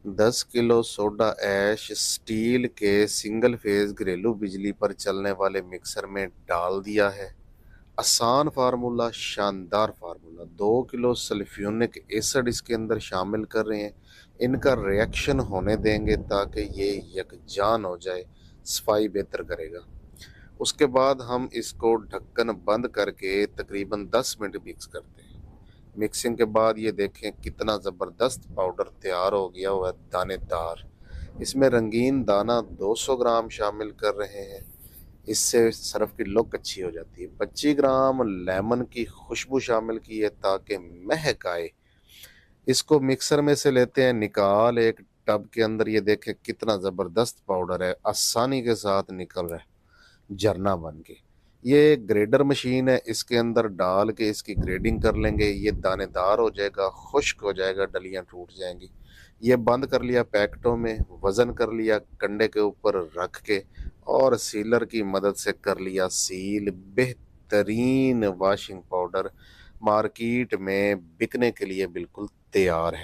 10 kilo soda ash steel के single phase घरेलू बिजली पर चलने वाले मिक्सर में डाल दिया है। आसान फार्मूला, शानदार फार्मूला। 2 किलो सल्फ्यूनिक एसिड इसके अंदर शामिल कर रहे हैं। इनका रिएक्शन होने देंगे ताकि ये यकजान हो जाए, सफाई बेहतर करेगा। उसके बाद हम इसको ढक्कन बंद करके तकरीबन 10 मिनट मिक्स करते हैं। मिक्सिंग के बाद ये देखें कितना ज़बरदस्त पाउडर तैयार हो गया हुआ है, दानेदार। इसमें रंगीन दाना 200 ग्राम शामिल कर रहे हैं। इससे सरफ की लुक अच्छी हो जाती है। 25 ग्राम लेमन की खुशबू शामिल की है ताकि महक आए। इसको मिक्सर में से लेते हैं निकाल एक टब के अंदर। ये देखें कितना ज़बरदस्त पाउडर है, आसानी के साथ निकल रहा है झरना बन के। ये ग्रेडर मशीन है, इसके अंदर डाल के इसकी ग्रेडिंग कर लेंगे। ये दानेदार हो जाएगा, खुश्क हो जाएगा, डलियां टूट जाएंगी। ये बंद कर लिया पैकेटों में, वज़न कर लिया कंडे के ऊपर रख के, और सीलर की मदद से कर लिया सील। बेहतरीन वॉशिंग पाउडर मार्केट में बिकने के लिए बिल्कुल तैयार है।